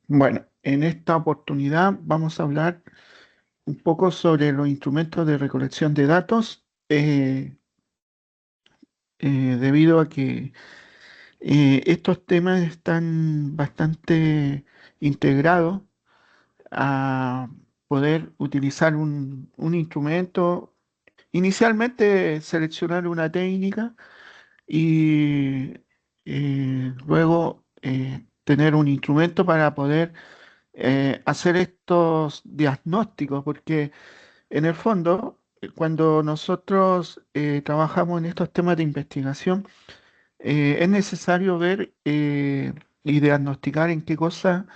Bueno, en esta oportunidad vamos a hablar un poco sobre los instrumentos de recolección de datos, debido a que estos temas están bastante integrados a poder utilizar un instrumento, inicialmente seleccionar una técnica y luego tener un instrumento para poder hacer estos diagnósticos, porque en el fondo, cuando nosotros trabajamos en estos temas de investigación, es necesario ver y diagnosticar en qué cosa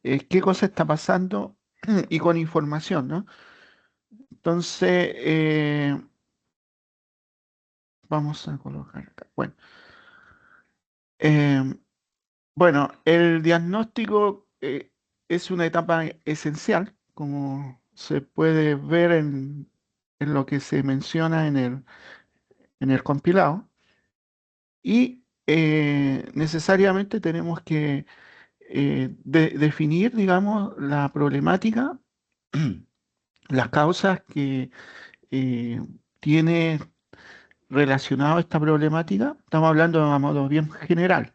está pasando y con información, ¿no? Entonces, vamos a colocar acá. Eh, bueno, el diagnóstico es una etapa esencial, como se puede ver en lo que se menciona en el compilado. Y necesariamente tenemos que definir, digamos, la problemática, las causas que eh, tiene relacionado esta problemática. Estamos hablando a modo bien general.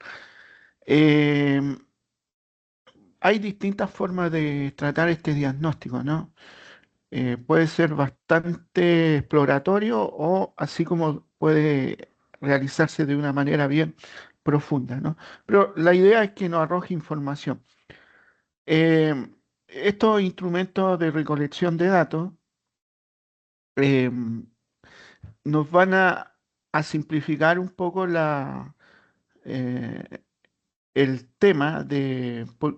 Eh, Hay distintas formas de tratar este diagnóstico, ¿no? Puede ser bastante exploratorio o así como puede realizarse de una manera bien profunda, ¿no? Pero la idea es que nos arroje información. Eh, Estos instrumentos de recolección de datos eh, nos van a simplificar un poco eh, el tema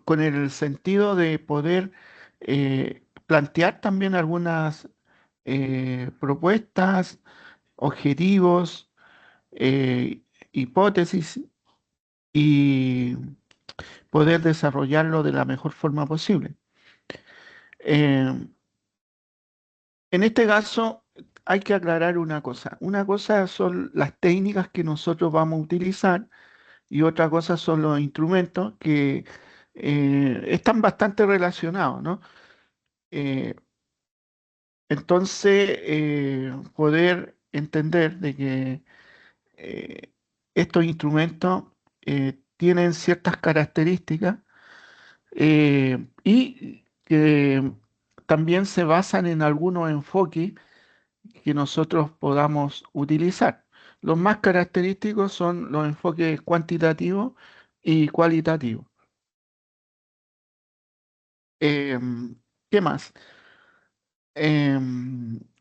con el sentido de poder plantear también algunas propuestas, objetivos, hipótesis y poder desarrollarlo de la mejor forma posible. Eh, en este caso, hay que aclarar una cosa. Una cosa son las técnicas que nosotros vamos a utilizar y otra cosa son los instrumentos que están bastante relacionados, ¿no? Eh, entonces, poder entender de que eh, estos instrumentos tienen ciertas características y que también se basan en algunos enfoques que nosotros podamos utilizar. Los más característicos son los enfoques cuantitativos y cualitativos. ¿Qué más?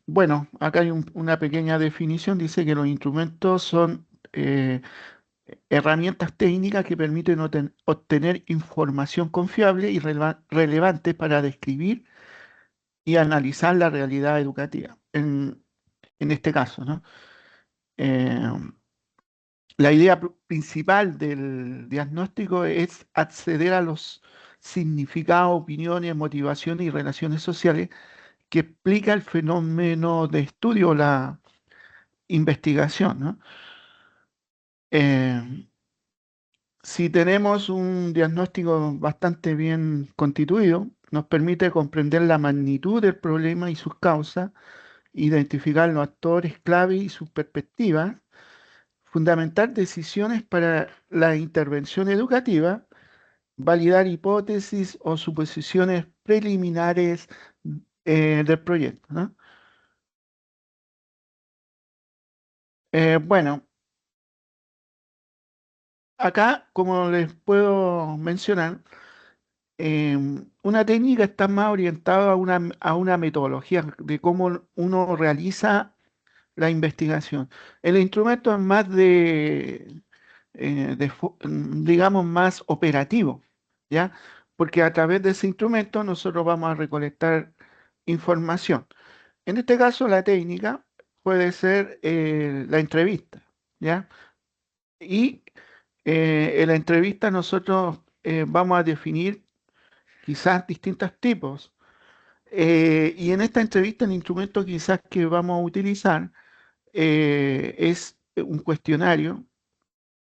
Bueno, acá hay una pequeña definición, dice que los instrumentos son eh, herramientas técnicas que permiten obtener información confiable y relevante para describir y analizar la realidad educativa, en este caso, ¿no? Em, la idea principal del diagnóstico es acceder a los significados, opiniones, motivaciones y relaciones sociales que explica el fenómeno de estudio, la investigación, ¿no? Eh, si tenemos un diagnóstico bastante bien constituido, nos permite comprender la magnitud del problema y sus causas, identificar los actores clave y sus perspectivas, fundamentar decisiones para la intervención educativa, validar hipótesis o suposiciones preliminares del proyecto, ¿no? Bueno, acá, como les puedo mencionar, una técnica está más orientada a una metodología de cómo uno realiza la investigación. El instrumento es más digamos, más operativo, ¿ya? Porque a través de ese instrumento nosotros vamos a recolectar información. En este caso, la técnica puede ser la entrevista, ¿ya? Y en la entrevista nosotros vamos a definir quizás distintos tipos. Y en esta entrevista el instrumento quizás que vamos a utilizar es un cuestionario,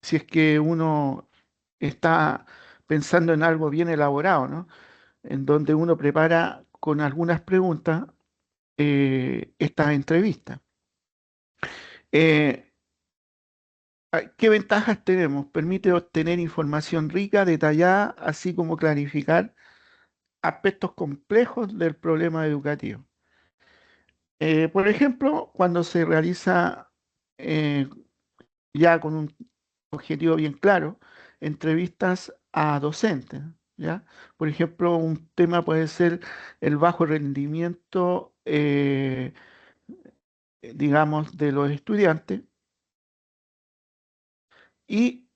si es que uno está pensando en algo bien elaborado, ¿no? En donde uno prepara con algunas preguntas estas entrevistas. Eh, ¿Qué ventajas tenemos? Permite obtener información rica, detallada, así como clarificar aspectos complejos del problema educativo. Por ejemplo, cuando se realiza eh, ya con un objetivo bien claro, entrevistas a docentes, ¿ya? Por ejemplo, un tema puede ser el bajo rendimiento, digamos, de los estudiantes y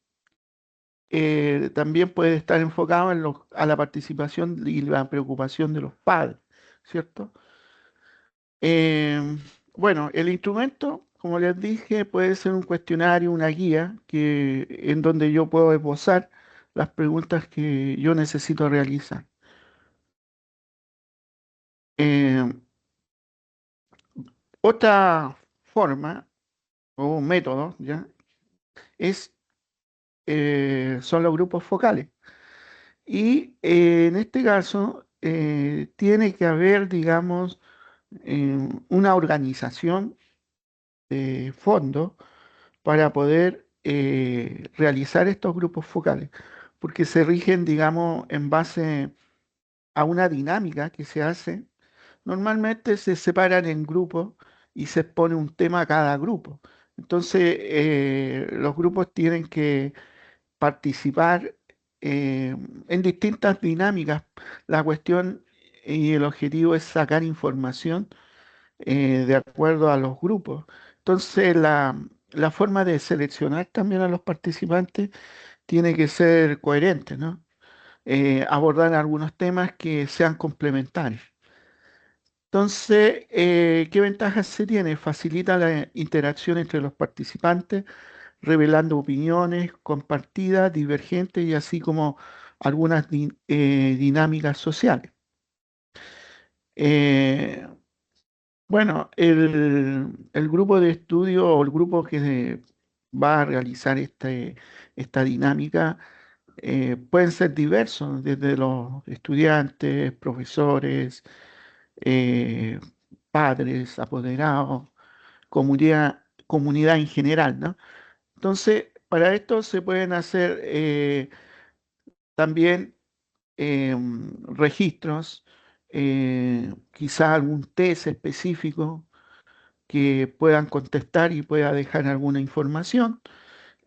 también puede estar enfocado en a la participación y la preocupación de los padres, ¿cierto? Em, bueno, el instrumento, como les dije, puede ser un cuestionario, una guía en donde yo puedo esbozar las preguntas que yo necesito realizar. Em, Otra forma o método, ¿ya? Es, son los grupos focales. Y en este caso tiene que haber, digamos, una organización de fondos para poder realizar estos grupos focales, porque se rigen, digamos, en base a una dinámica que se hace. Normalmente se separan en grupos y se expone un tema a cada grupo. Entonces, los grupos tienen que participar eh, en distintas dinámicas. La cuestión y el objetivo es sacar información de acuerdo a los grupos. Entonces, la forma de seleccionar también a los participantes tiene que ser coherente, ¿no? Abordar algunos temas que sean complementarios. Entonces, ¿qué ventajas se tiene? Facilita la interacción entre los participantes, revelando opiniones compartidas, divergentes y así como algunas dinámicas sociales. Eh, bueno, el grupo de estudio o el grupo que va a realizar esta dinámica pueden ser diversos, desde los estudiantes, profesores, eh, padres, apoderados, comunidad en general, ¿no? Entonces, para esto se pueden hacer también registros, quizá algún test específico que puedan contestar y pueda dejar alguna información,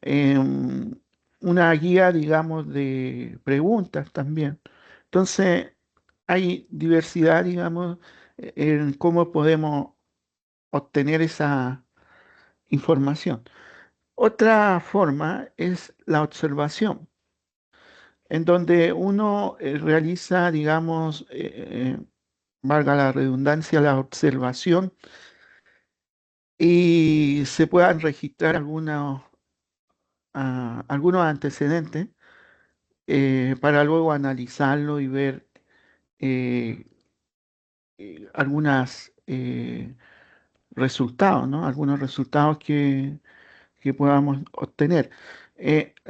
em, una guía, digamos, de preguntas también. Entonces, hay diversidad, digamos, en cómo podemos obtener esa información. Otra forma es la observación, en donde uno realiza, digamos, valga la redundancia, la observación y se puedan registrar algunos antecedentes para luego analizarlo y ver eh, algunos resultados, ¿no? Algunos resultados que podamos obtener.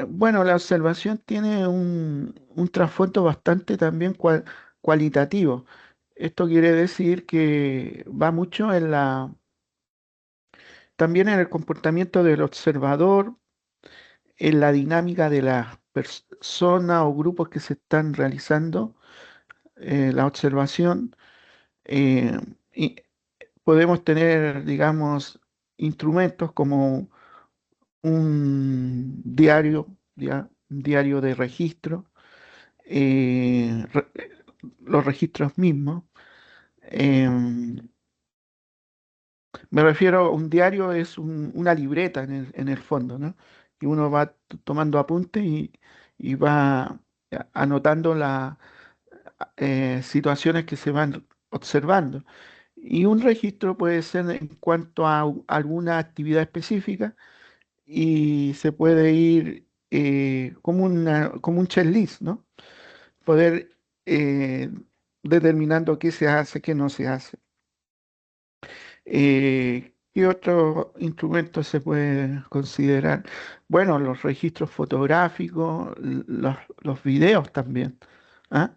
Bueno, la observación tiene un trasfondo bastante también cualitativo. Esto quiere decir que va mucho también en el comportamiento del observador, en la dinámica de las personas o grupos que se están realizando la observación. eh, y podemos tener, digamos, instrumentos como un diario, ya, un diario de registro, eh, re- los registros mismos. em, Me refiero a un diario, es una libreta en el fondo, ¿no? Que uno va tomando apuntes y va anotando las situaciones que se van observando. Y un registro puede ser en cuanto a alguna actividad específica y se puede ir como un checklist, ¿no? Poder determinando qué se hace, qué no se hace. ¿Qué otro instrumento se puede considerar? Bueno, los registros fotográficos, los videos también. ¿Ah?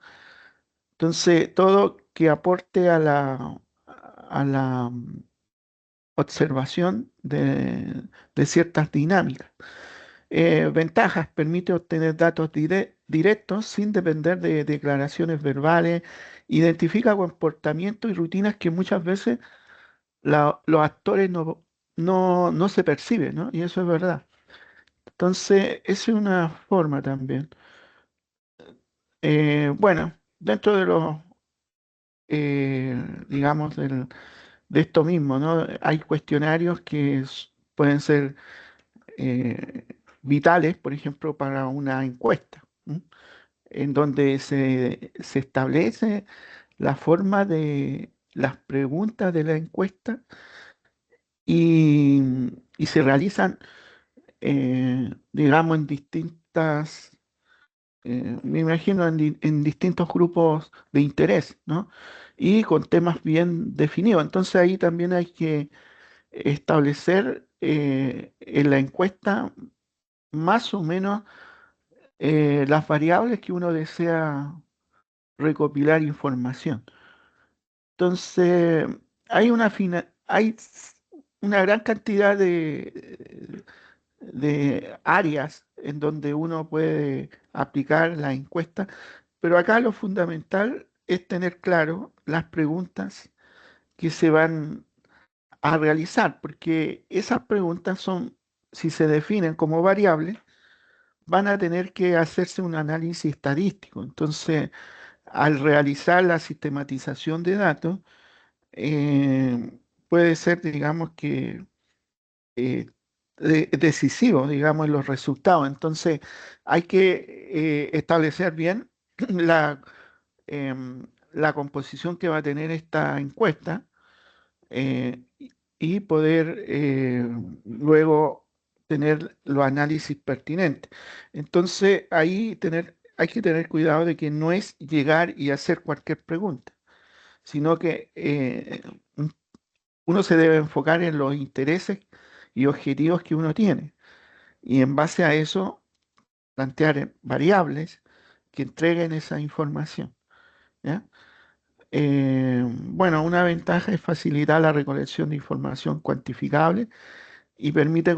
Entonces, todo que aporte a la observación de ciertas dinámicas. Ventajas: permite obtener datos directos sin depender de declaraciones verbales, identifica comportamientos y rutinas que muchas veces los actores no se perciben, ¿no? Y eso es verdad. Entonces, esa es una forma también. Bueno, dentro de los, digamos, de esto mismo, ¿no? Hay cuestionarios que pueden ser eh, vitales, por ejemplo, para una encuesta, ¿m? En donde se establece la forma de las preguntas de la encuesta y, y se realizan, digamos, me imagino, en distintos grupos de interés, ¿no? Y con temas bien definidos. Entonces ahí también hay que establecer en la encuesta más o menos las variables que uno desea recopilar información. Entonces, hay una gran cantidad de áreas en donde uno puede aplicar la encuesta, pero acá lo fundamental es tener claro las preguntas que se van a realizar, porque esas preguntas son, si se definen como variables, van a tener que hacerse un análisis estadístico. Entonces, al realizar la sistematización de datos, puede ser, digamos, que eh, decisivo, digamos, en los resultados. Entonces, hay que establecer bien la, la composición que va a tener esta encuesta, y poder luego tener los análisis pertinentes. Entonces, hay que tener cuidado de que no es llegar y hacer cualquier pregunta, sino que uno se debe enfocar en los intereses y objetivos que uno tiene, y en base a eso plantear variables que entreguen esa información, ¿ya? Bueno, una ventaja es facilitar la recolección de información cuantificable y permite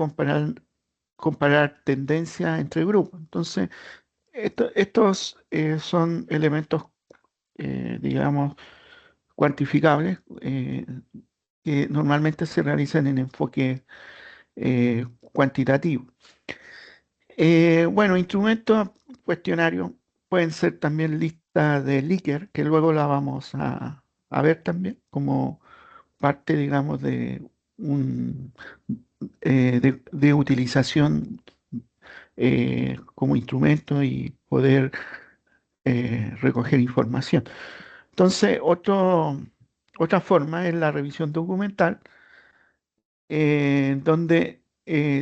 comparar tendencias entre grupos. Entonces, estos son elementos, digamos, cuantificables, que normalmente se realizan en enfoque cuantitativo. Bueno, instrumentos cuestionarios pueden ser también listas de Likert, que luego la vamos a ver también como parte, digamos, de un de utilización como instrumento y poder recoger información. Entonces, otra forma es la revisión documental, donde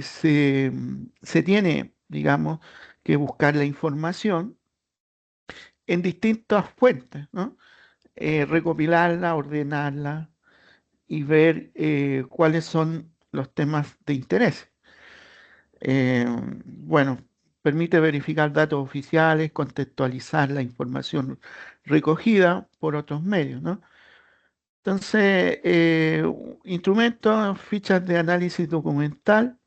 se tiene, digamos, que buscar la información en distintas fuentes, ¿no? Recopilarla, ordenarla y ver cuáles son los temas de interés. Bueno, permite verificar datos oficiales, contextualizar la información recogida por otros medios, ¿no? Entonces, instrumentos, fichas de análisis documental.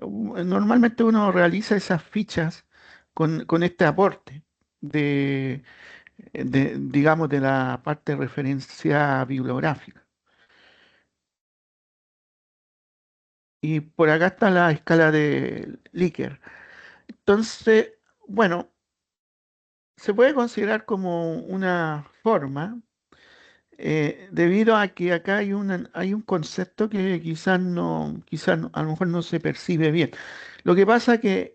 Normalmente uno realiza esas fichas con este aporte digamos, de la parte de referencia bibliográfica. Y por acá está la escala de Likert. Entonces, bueno, se puede considerar como una forma, debido a que acá hay un concepto que a lo mejor no se percibe bien. Lo que pasa es que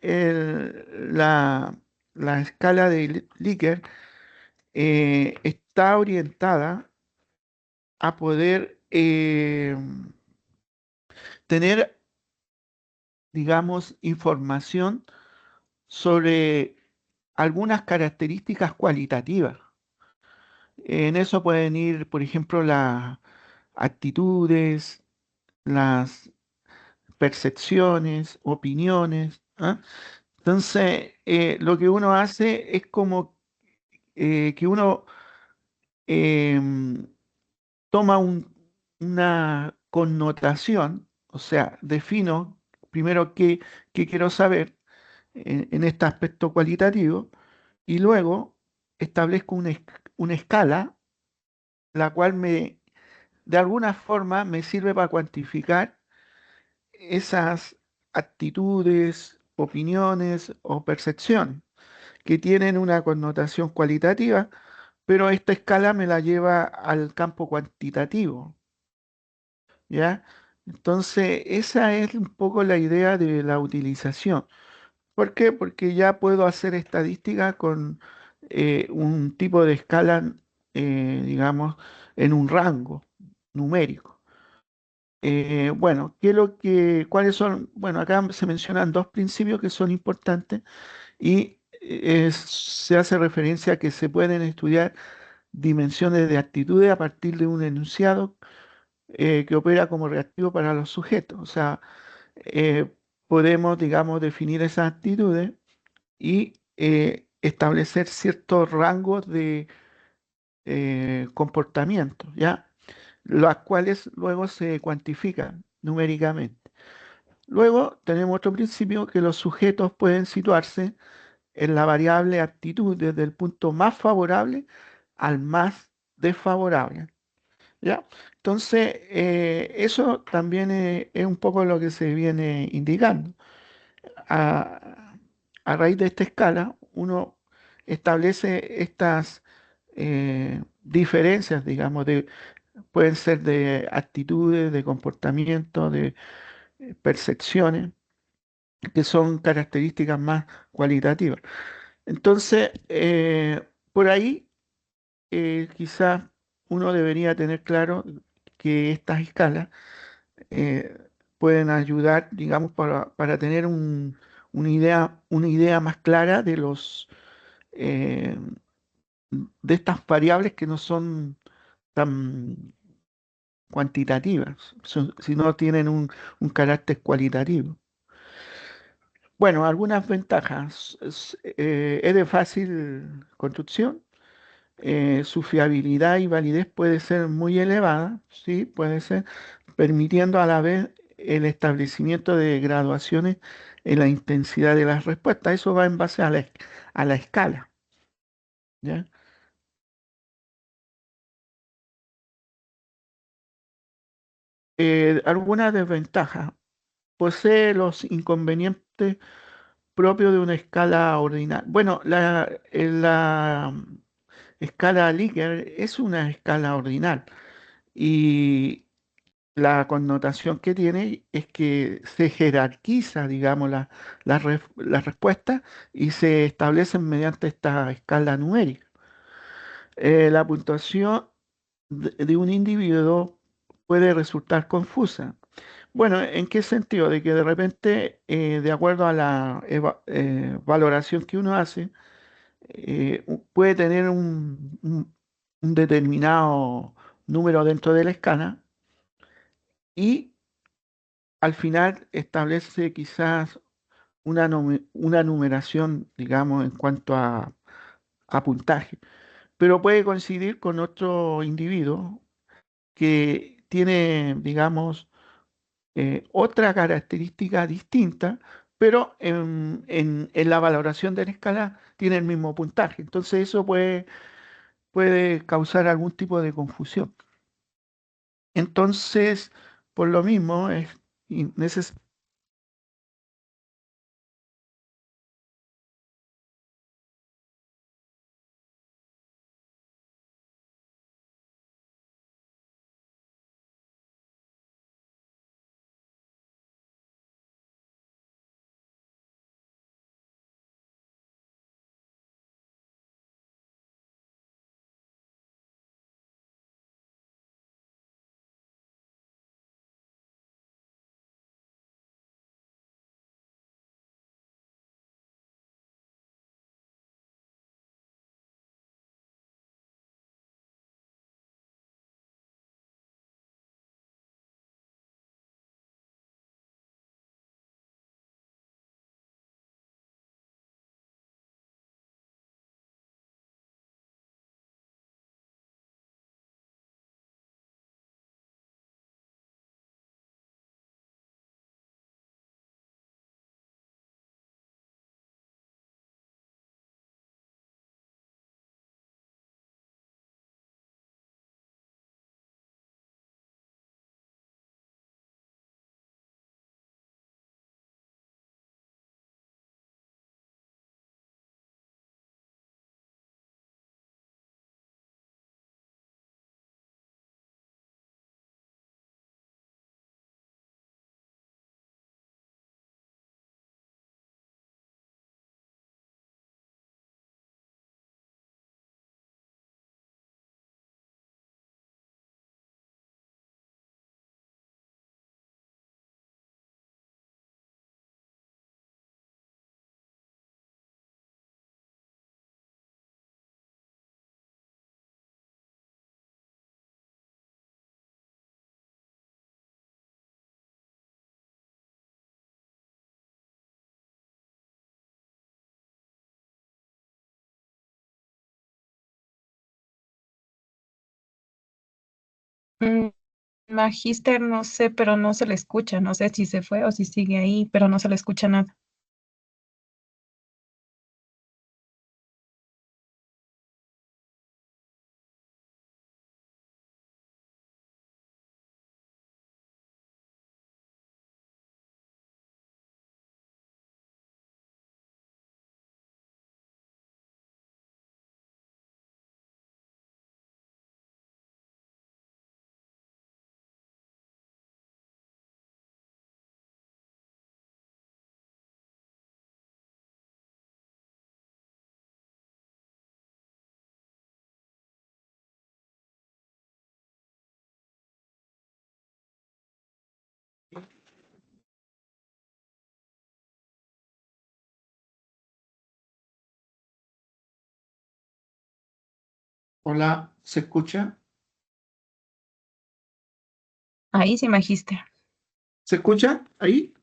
la escala de Likert está orientada a poder tener, digamos, información sobre algunas características cualitativas. En eso pueden ir, por ejemplo, las actitudes, las percepciones, opiniones. ¿Ah? Entonces, lo que uno hace es como que uno em, toma una connotación, o sea, defino primero qué quiero saber en este aspecto cualitativo y luego establezco una escala, la cual de alguna forma me sirve para cuantificar esas actitudes, opiniones o percepciones que tienen una connotación cualitativa, pero esta escala me la lleva al campo cuantitativo, ¿ya? Entonces, esa es un poco la idea de la utilización. ¿Por qué? Porque ya puedo hacer estadística con un tipo de escala, digamos, en un rango numérico. Bueno, ¿cuáles son? Bueno, acá se mencionan dos principios que son importantes y se hace referencia a que se pueden estudiar dimensiones de actitudes a partir de un enunciado que opera como reactivo para los sujetos. O sea, eh, podemos, digamos, definir esas actitudes y establecer ciertos rangos de comportamiento, ¿ya? Las cuales luego se cuantifican numéricamente. Luego tenemos otro principio que los sujetos pueden situarse en la variable actitud desde el punto más favorable al más desfavorable, ¿ya? Entonces, eso también es un poco lo que se viene indicando. A, a raíz de esta escala, uno establece estas diferencias, digamos, pueden ser de actitudes, de comportamiento, de percepciones, que son características más cualitativas. Entonces, por ahí quizás uno debería tener claro que estas escalas eh, pueden ayudar, digamos, para tener una idea más clara eh, de estas variables que no son tan cuantitativas, sino tienen un carácter cualitativo. Bueno, algunas ventajas. Es de fácil construcción. Su fiabilidad y validez puede ser muy elevada, sí, puede ser, permitiendo a la vez el establecimiento de graduaciones en la intensidad de las respuestas. Eso va en base a a la escala, ¿ya? Algunas desventajas. Posee los inconvenientes propios de una escala ordinaria. Bueno, la escala Likert es una escala ordinal y la connotación que tiene es que se jerarquiza, digamos, las respuestas y se establecen mediante esta escala numérica. La puntuación de un individuo puede resultar confusa. Bueno, ¿en qué sentido? De que de repente, de acuerdo a la valoración que uno hace, puede tener un determinado número dentro de la escala y al final establece quizás una numeración, digamos, en cuanto a puntaje, pero puede coincidir con otro individuo que tiene, digamos, otra característica distinta, pero en la valoración de la escala tiene el mismo puntaje. Entonces eso puede causar algún tipo de confusión. Entonces, por lo mismo, es necesario. Mm, Magíster, no sé, pero no se le escucha. No sé si se fue o si sigue ahí, pero no se le escucha nada. Hola, ¿se escucha? Ahí sí, Magíster. ¿Se escucha ahí?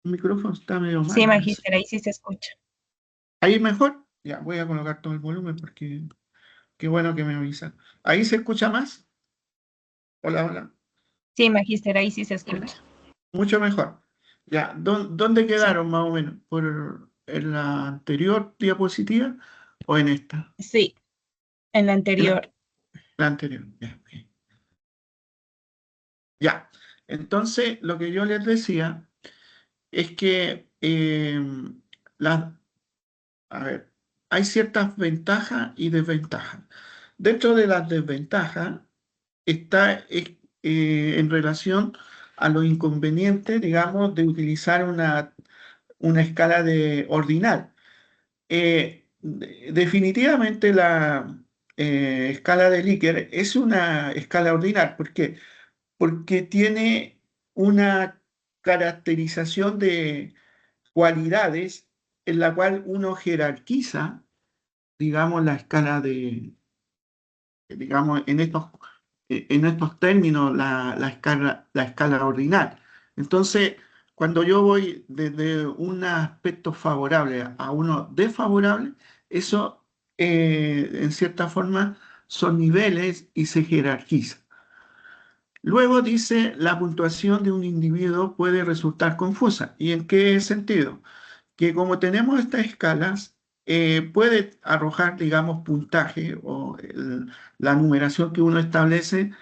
El micrófono está medio Sí, mal, parece. Magíster, ahí sí se escucha. ¿Ahí mejor? Ya, voy a colocar todo el volumen porque qué bueno que me avisan. ¿Ahí se escucha más? Hola, hola. Sí, Magíster, ahí sí se Hola. escucha. Mucho mejor. Ya, ¿dónde Sí, quedaron más o menos? ¿En la anterior diapositiva o en esta? sí, en la En la, anterior. la anterior. Ya, ok. Ya. Entonces, lo que yo les decía es que las a ver, hay ciertas ventajas y desventajas. Dentro de las desventajas está en relación a los inconvenientes, digamos, de utilizar una escala de ordinal. Definitivamente la escala de Likert es una escala ordinal. ¿Por qué? Porque tiene una caracterización de cualidades en la cual uno jerarquiza, digamos, la escala digamos, en estos términos, la escala ordinal. Entonces, cuando yo voy desde un aspecto favorable a uno desfavorable, eso, en cierta forma, son niveles y se jerarquiza. Luego dice, la puntuación de un individuo puede resultar confusa. ¿Y en qué sentido? Que como tenemos estas escalas, puede arrojar, digamos, puntaje o la numeración que uno establece,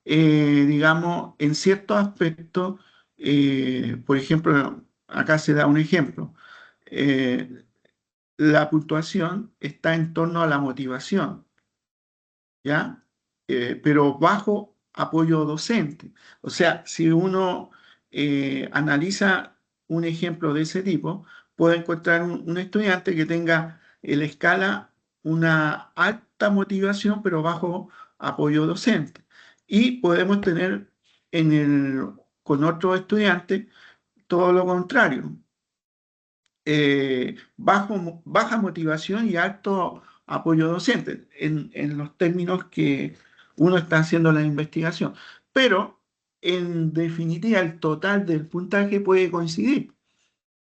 digamos, en ciertos aspectos. Por ejemplo, acá se da un ejemplo. eh, la puntuación está en torno a la motivación. ¿Ya? Pero bajo apoyo docente. O sea, si uno analiza un ejemplo de ese tipo, puede encontrar un estudiante que tenga en la escala una alta motivación, pero bajo apoyo docente. Y podemos tener con otro estudiante todo lo contrario, baja motivación y alto apoyo docente en los términos que uno está haciendo la investigación. Pero, en definitiva, el total del puntaje puede coincidir,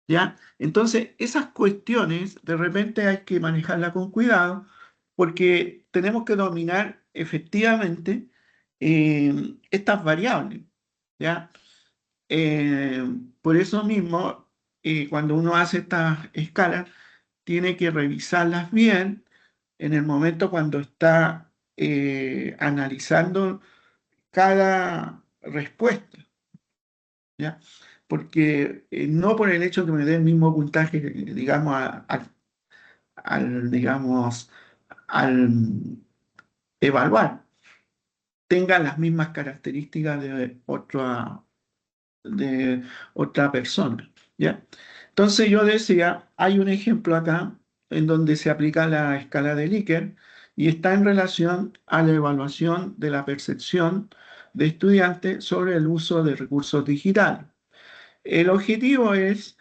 ¿ya? Entonces, esas cuestiones de repente hay que manejarlas con cuidado porque tenemos que dominar efectivamente estas variables, ¿ya? Eh, por eso mismo, cuando uno hace estas escalas, tiene que revisarlas bien en el momento cuando está analizando cada respuesta, ¿ya? Porque no por el hecho que me dé el mismo puntaje, digamos, digamos, al evaluar, tenga las mismas características de otra persona, ¿ya? Entonces yo decía, hay un ejemplo acá en donde se aplica la escala de Likert y está en relación a la evaluación de la percepción de estudiantes sobre el uso de recursos digitales. El objetivo es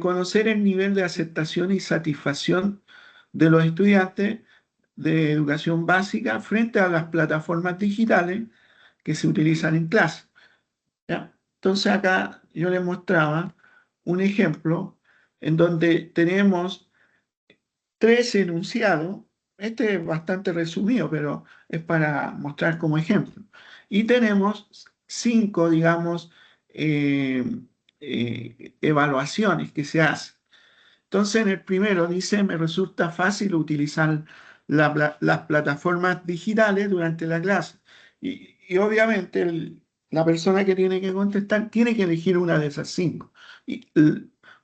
conocer el nivel de aceptación y satisfacción de los estudiantes de educación básica frente a las plataformas digitales que se utilizan en clase. ¿Ya? Entonces acá yo les mostraba un ejemplo en donde tenemos tres enunciados Este es bastante resumido, pero es para mostrar como ejemplo. Y tenemos 5, digamos, eh, evaluaciones que se hacen. Entonces, en el primero dice, me resulta fácil utilizar las plataformas digitales durante la clase. Y obviamente la persona que tiene que contestar tiene que elegir una de esas 5. Y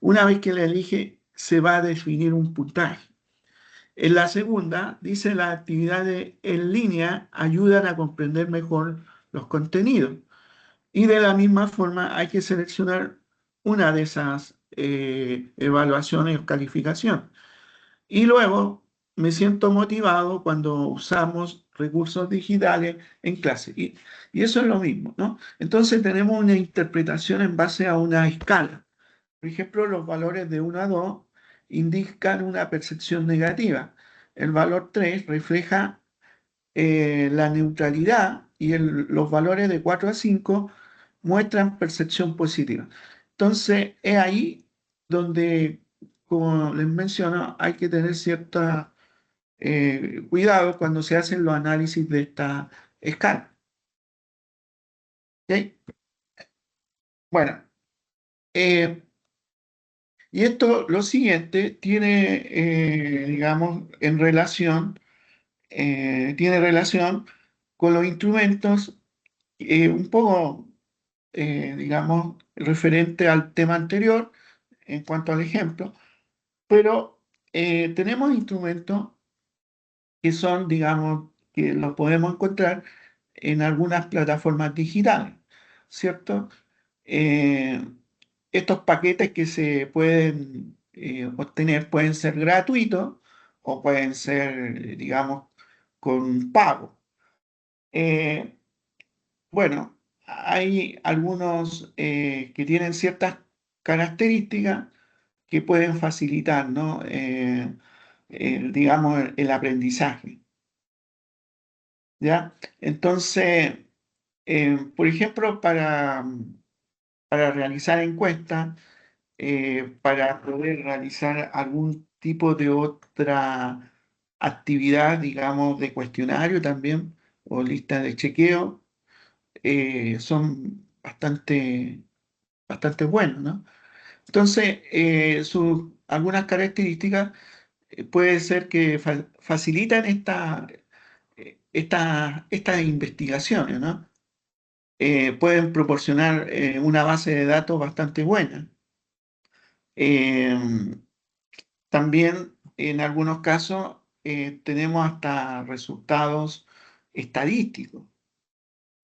una vez que la elige, se va a definir un puntaje. En la segunda, dice las actividades en línea ayudan a comprender mejor los contenidos. Y de la misma forma hay que seleccionar una de esas evaluaciones o calificación. Y luego me siento motivado cuando usamos recursos digitales en clase. Y eso es lo mismo, ¿no? Entonces tenemos una interpretación en base a una escala. Por ejemplo, los valores de 1 a 2 indican una percepción negativa. El valor 3 refleja la neutralidad y los valores de 4 a 5 muestran percepción positiva. Entonces, es ahí donde, como les menciono, hay que tener cierta cuidado cuando se hacen los análisis de esta escala. ¿Ok? Bueno, eh, y esto, lo siguiente, tiene, digamos, tiene relación con los instrumentos un poco, digamos, referente al tema anterior en cuanto al ejemplo, pero tenemos instrumentos que son, digamos, que los podemos encontrar en algunas plataformas digitales, ¿cierto? Eh, Estos paquetes que se pueden obtener pueden ser gratuitos o pueden ser, digamos, con pago. Eh, bueno, hay algunos que tienen ciertas características que pueden facilitar, ¿no? Digamos, el aprendizaje, ¿ya? Entonces, por ejemplo, para realizar encuestas, para poder realizar algún tipo de otra actividad, digamos, de cuestionario también, o lista de chequeo, son bastante buenos, ¿no? Entonces, algunas características puede ser que facilitan estas investigaciones, ¿no? Pueden proporcionar una base de datos bastante buena. Eh, También en algunos casos tenemos hasta resultados estadísticos,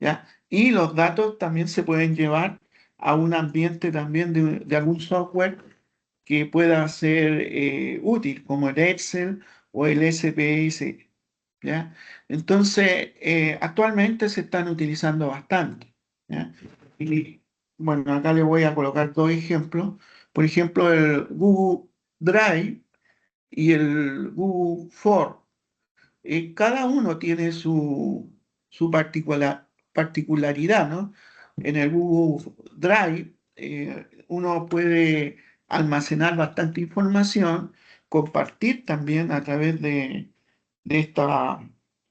¿ya? Y los datos también se pueden llevar a un ambiente también de algún software que pueda ser útil, como el Excel o el SPS, ¿ya? Entonces, actualmente se están utilizando bastante, ¿ya? Y bueno, acá le voy a colocar 2 ejemplos. Por ejemplo, el Google Drive y el Google Form. Cada uno tiene su particularidad, ¿no? En el Google Drive uno puede almacenar bastante información, compartir también a través de estas,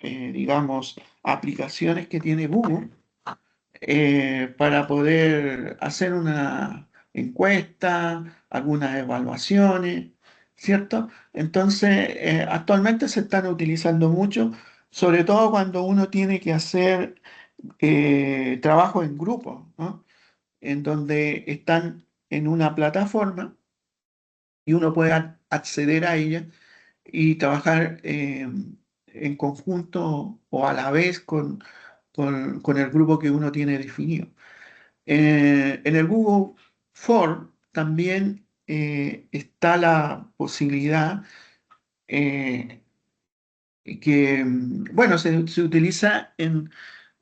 digamos, aplicaciones que tiene Google para poder hacer una encuesta, algunas evaluaciones, ¿cierto? Entonces, actualmente se están utilizando mucho, sobre todo cuando uno tiene que hacer trabajo en grupo, ¿no? En donde están en una plataforma y uno puede acceder a ella y trabajar en conjunto o a la vez con el grupo que uno tiene definido. En el Google Form también está la posibilidad eh, bueno, se utiliza en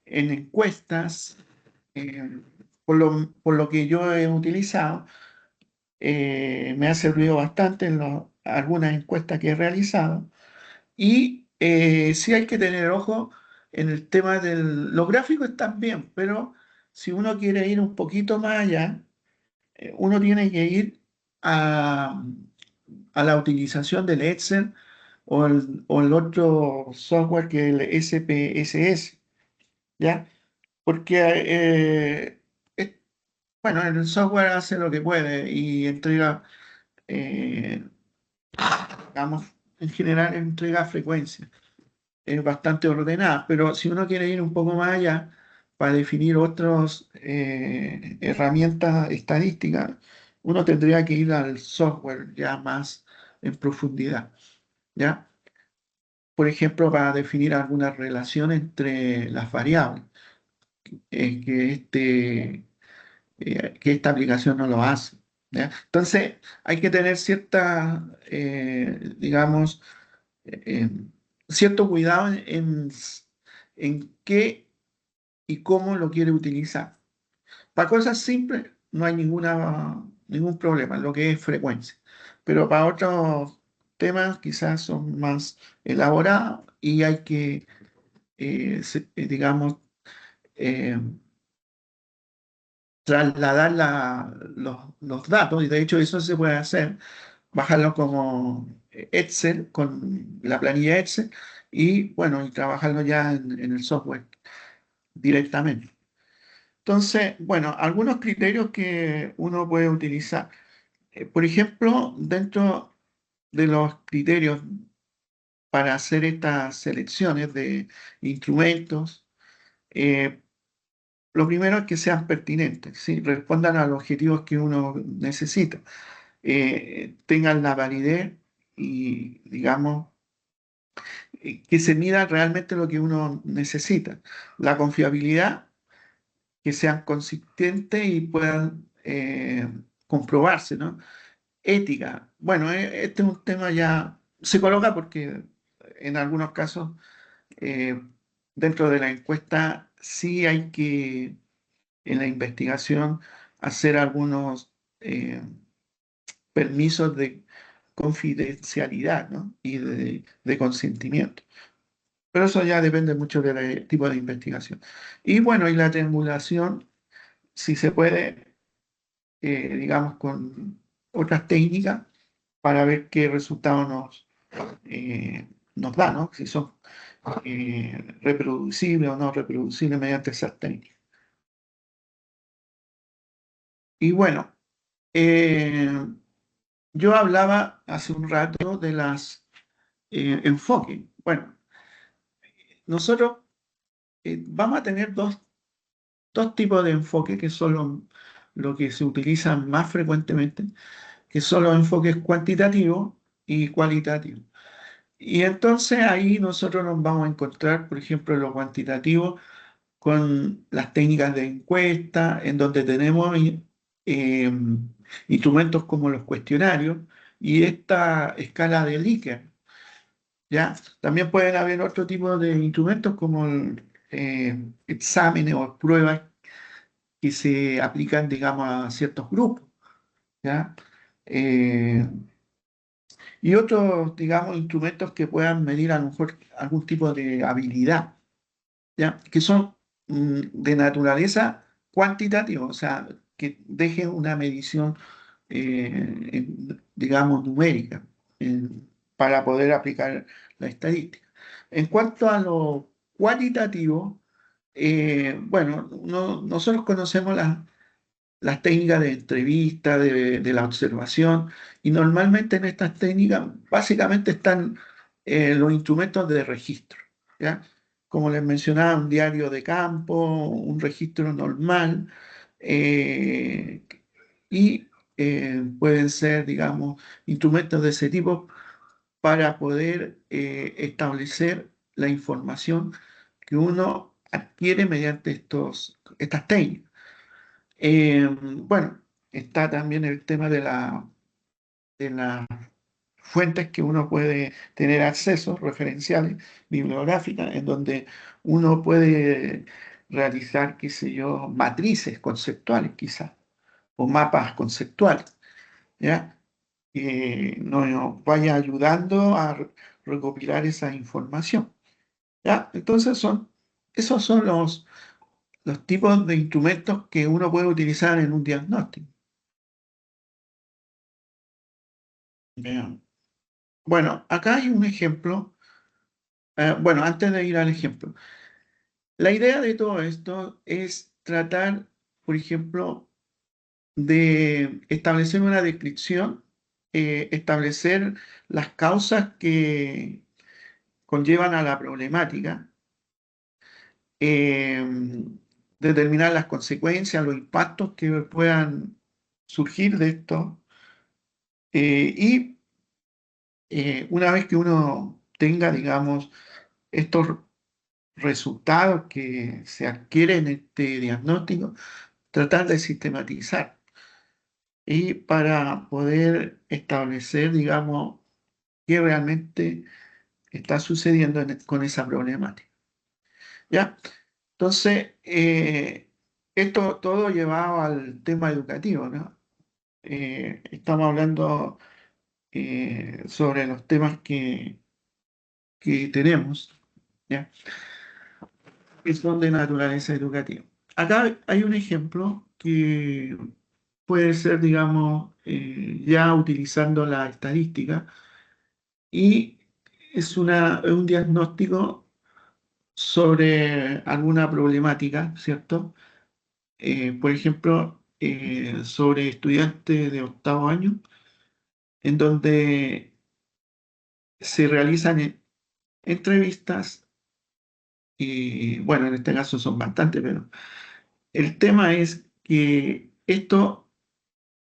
encuestas, eh, por lo que yo he utilizado, me ha servido bastante en algunas encuestas que he realizado. Y sí hay que tener ojo en el tema los gráficos están bien, pero si uno quiere ir un poquito más allá, uno tiene que ir a la utilización del Excel o el otro software que es el SPSS, ¿ya? Porque, bueno, el software hace lo que puede y entrega, eh, digamos, en general entrega frecuencia. Es bastante ordenada, pero si uno quiere ir un poco más allá para definir otras herramientas estadísticas, uno tendría que ir al software ya más en profundidad, ¿ya? Por ejemplo, para definir alguna relación entre las variables, que esta aplicación no lo hace, ¿ya? Entonces, hay que tener cierta, digamos, eh, cierto cuidado en qué y cómo lo quiere utilizar. Para cosas simples no hay ningún problema, lo que es frecuencia. Pero para otros temas quizás son más elaborados y hay que, digamos, eh, trasladar los datos, y de hecho eso se puede hacer, bajarlo como Excel, con la planilla Excel, y bueno, y trabajarlo ya en el software directamente. Entonces, bueno, algunos criterios que uno puede utilizar. Por ejemplo, dentro de los criterios para hacer estas selecciones de instrumentos, eh, lo primero es que sean pertinentes, ¿sí? Respondan a los objetivos que uno necesita, tengan la validez y, digamos, que se mida realmente lo que uno necesita. La confiabilidad, que sean consistentes y puedan comprobarse, ¿no? Ética. Bueno, este es un tema ya, se coloca porque en algunos casos eh, dentro de la encuesta sí hay que, en la investigación, hacer algunos permisos de confidencialidad, ¿no? Y de consentimiento. Pero eso ya depende mucho del tipo de investigación. Y bueno, y la triangulación, si se puede, digamos, con otras técnicas para ver qué resultado nos da, ¿no? Si son reproducibles o no reproducibles mediante esas técnicas. Y bueno, eh, yo hablaba hace un rato de las enfoques. Bueno, nosotros vamos a tener dos tipos de enfoques que son lo que se utilizan más frecuentemente, que son los enfoques cuantitativos y cualitativos. Y entonces ahí nosotros nos vamos a encontrar, por ejemplo, en lo cuantitativo, con las técnicas de encuesta, en donde tenemos eh, instrumentos como los cuestionarios y esta escala de Likert, ¿ya? También pueden haber otro tipo de instrumentos como exámenes o pruebas que se aplican, digamos, a ciertos grupos, ¿ya? Eh, y otros, digamos, instrumentos que puedan medir a lo mejor algún tipo de habilidad, ¿ya? Que son de naturaleza cuantitativa, o sea, que dejen una medición, digamos, numérica, para poder aplicar la estadística. En cuanto a lo cualitativo, bueno, nosotros conocemos las técnicas de entrevista, de la observación, y normalmente en estas técnicas básicamente están los instrumentos de registro, ¿ya? Como les mencionaba, un diario de campo, un registro normal, eh, y pueden ser, digamos, instrumentos de ese tipo para poder establecer la información que uno adquiere mediante estas técnicas. Bueno, está también el tema de las fuentes que uno puede tener acceso, referenciales, bibliográficas, en donde uno puede realizar, qué sé yo, matrices conceptuales quizás, o mapas conceptuales, ¿ya? Que nos vaya ayudando a recopilar esa información, ¿ya? Entonces esos son los tipos de instrumentos que uno puede utilizar en un diagnóstico. ¿Ya? Bueno, acá hay un ejemplo. Bueno, antes de ir al ejemplo, la idea de todo esto es tratar, por ejemplo, de establecer una descripción, establecer las causas que conllevan a la problemática, eh, determinar las consecuencias, los impactos que puedan surgir de esto, y una vez que uno tenga, digamos, estos resultados que se adquieren en este diagnóstico, tratar de sistematizar y para poder establecer, digamos, qué realmente está sucediendo con esa problemática. ¿Ya? Entonces, esto todo llevado al tema educativo, ¿no? Estamos hablando sobre los temas que tenemos, ¿ya? Que son de naturaleza educativa. Acá hay un ejemplo que puede ser, digamos, ya utilizando la estadística, y es un diagnóstico sobre alguna problemática, ¿cierto? Por ejemplo, sobre estudiantes de octavo año, en donde se realizan entrevistas, y bueno, en este caso son bastantes, pero el tema es que esto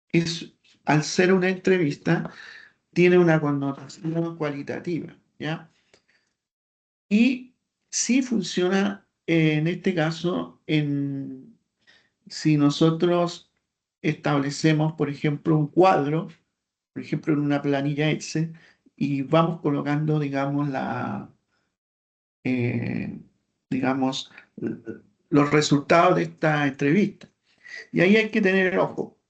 es, al ser una entrevista, tiene una connotación cualitativa, ¿ya? Y sí funciona en este caso si nosotros establecemos, por ejemplo, un cuadro, por ejemplo, en una planilla Excel, y vamos colocando, digamos, eh, digamos, los resultados de esta entrevista. Y ahí hay que tener ojo.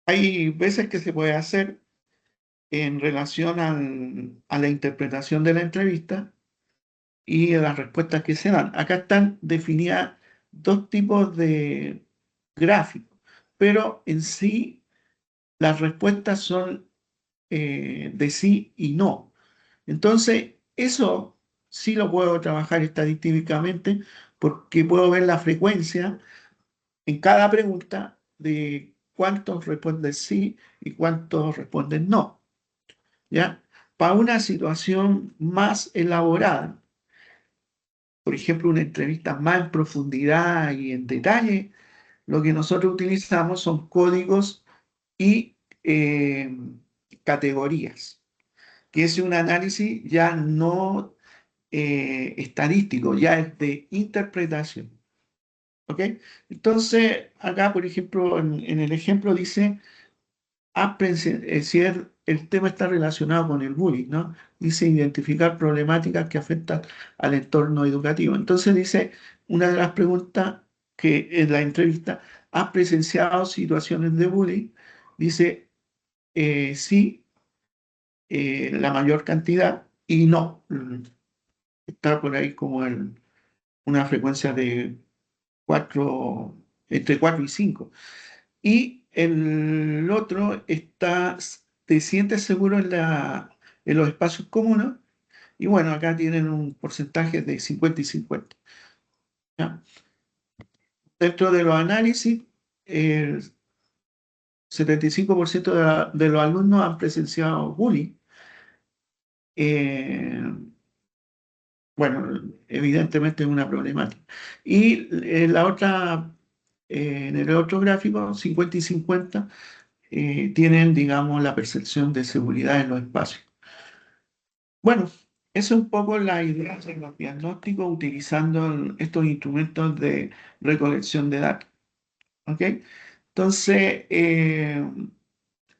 Hay veces que se puede hacer en relación a la interpretación de la entrevista y a las respuestas que se dan. Acá están definidas dos tipos de gráficos, pero en sí las respuestas son de sí y no. Entonces, eso sí lo puedo trabajar estadísticamente porque puedo ver la frecuencia en cada pregunta de cuántos responden sí y cuántos responden no. ¿Ya? Para una situación más elaborada, por ejemplo, una entrevista más en profundidad y en detalle, lo que nosotros utilizamos son códigos y categorías, que es un análisis ya no estadístico, ya es de interpretación. ¿Ok? Entonces, acá, por ejemplo, en el ejemplo dice si el tema está relacionado con el bullying, ¿no? Dice identificar problemáticas que afectan al entorno educativo. Entonces dice, una de las preguntas que en la entrevista, ¿has presenciado situaciones de bullying? Dice, sí, la mayor cantidad, y no. Está por ahí como una frecuencia de 4, entre 4 y 5. Y el otro está, te sientes seguro en los espacios comunes. Y bueno, acá tienen un porcentaje de 50 y 50. ¿Ya? Dentro de los análisis, el 75% de los alumnos han presenciado bullying. Eh, bueno, evidentemente es una problemática. Y en el otro gráfico, 50 y 50, tienen, digamos, la percepción de seguridad en los espacios. Bueno, esa es un poco la idea de los diagnósticos utilizando estos instrumentos de recolección de datos. ¿Ok? Entonces,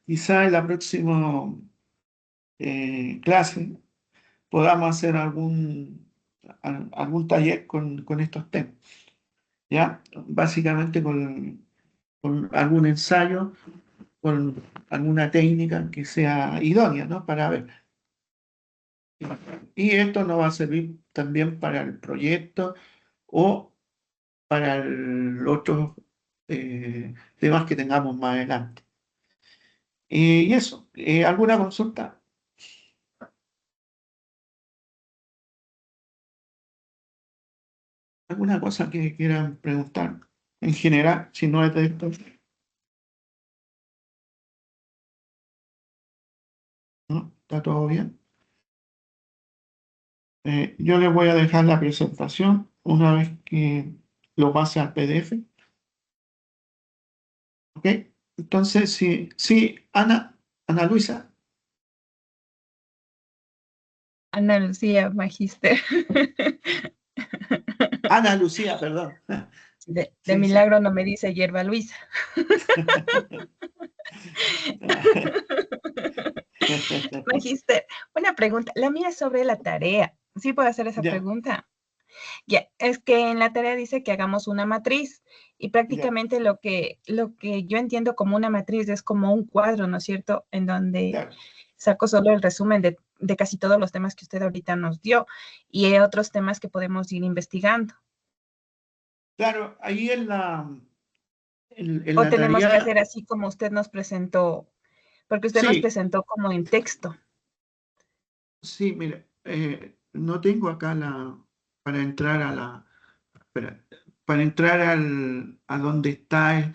quizá en la próxima clase podamos hacer algún taller con estos temas, ¿ya? Básicamente con algún ensayo, con alguna técnica que sea idónea, ¿no? Para ver. Y esto nos va a servir también para el proyecto o para otros temas que tengamos más adelante. Y eso, ¿alguna consulta? ¿Alguna cosa que quieran preguntar? En general, si no es de esto. ¿No? ¿Está todo bien? Yo les voy a dejar la presentación una vez que lo pase al PDF. ¿Ok? Entonces, sí, Ana Luisa, Ana Lucía, magíster. Ana Lucía, perdón. De Sí, sí. milagro no me dice hierba Luisa. Magíster, una pregunta. La mía es sobre la tarea. ¿Sí puedo hacer esa Ya, pregunta? Ya, es que en la tarea dice que hagamos una matriz y ya, prácticamente lo que yo entiendo como una matriz es como un cuadro, ¿no es cierto? En donde ya. saco solo el resumen de casi todos los temas que usted ahorita nos dio y hay otros temas que podemos ir investigando. Claro, ahí en O la tenemos que tarea, hacer así como usted nos presentó, porque usted nos sí, presentó como en texto. sí, mira, no tengo acá para entrar espera, para entrar a donde está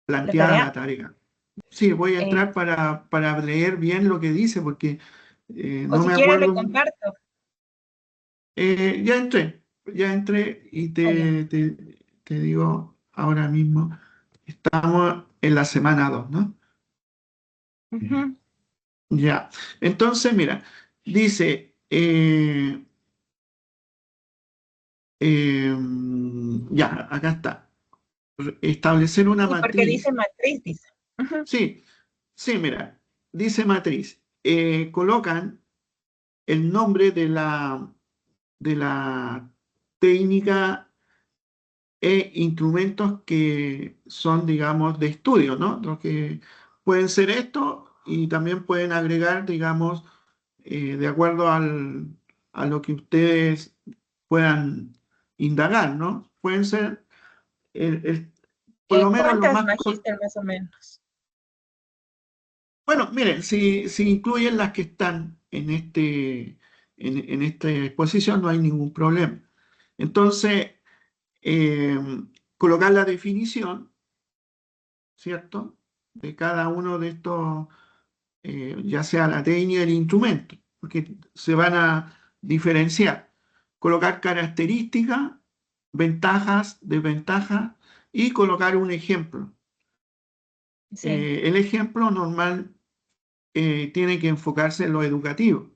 La planteada tarea. la tarea. Sí, voy a eh, entrar para leer bien lo que dice, porque o no si me quiere le acuerdo. comparto. Ya entré y Allá. te digo ahora mismo, estamos en la semana 2, ¿no? Ujú. Ya. Entonces, mira, dice, ya, acá está. Establecer una Sí, porque dice matriz. matriz, dice. Ujú. Sí, sí, mira, dice matriz. Colocan el nombre de la técnica e instrumentos que son, digamos, de estudio, ¿no? Los que pueden ser esto y también pueden agregar, digamos, de acuerdo a lo que ustedes puedan indagar, ¿no? Pueden ser, por lo menos los ¿Cuántas más... magíster más o menos? Bueno, miren, si incluyen las que están en esta exposición, no hay ningún problema. Entonces, eh, colocar la definición, ¿cierto? De cada uno de estos, ya sea la técnica y el instrumento, porque se van a diferenciar. Colocar características, ventajas, desventajas y colocar un ejemplo. Sí, El ejemplo normal tiene que enfocarse en lo educativo,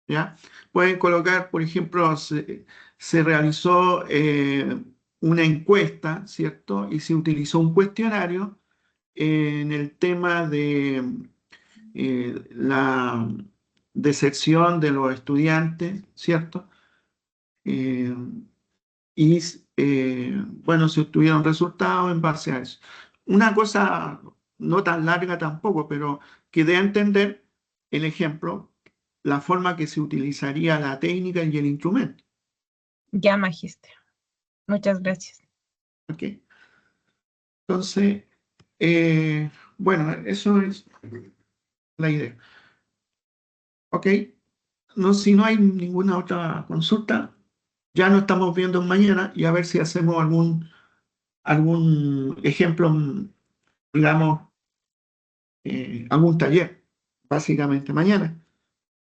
¿ya? Pueden colocar, por ejemplo, se realizó una encuesta, ¿cierto? Y se utilizó un cuestionario en el tema de la deserción de los estudiantes, ¿cierto? Eh, y bueno, se obtuvieron resultados en base a eso. Una cosa no tan larga tampoco, pero que dé a entender el ejemplo, la forma que se utilizaría la técnica y el instrumento. ya magíster. Muchas gracias. ¿Ok? Entonces, bueno, eso es la idea. ¿Ok? No, si no hay ninguna otra consulta, ya nos estamos viendo mañana y a ver si hacemos algún ejemplo, digamos, algún taller, básicamente mañana,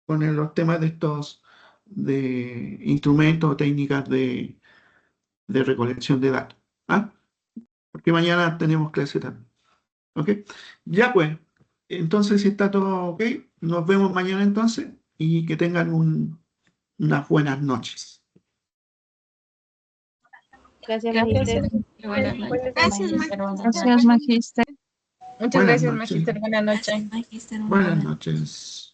con los temas de estos de instrumentos o técnicas de recolección de datos. ¿Ah? Porque mañana tenemos clase también. ¿Ok? Ya pues, entonces si está todo ok, nos vemos mañana entonces y que tengan unas buenas noches. Gracias, Gracias, Magister. magíster. Buenas Gracias, noches. Maggie. Gracias, Magister. Muchas Buenas gracias, noches. magíster. Buenas Gracias, noches. Maggie. Buenas noches.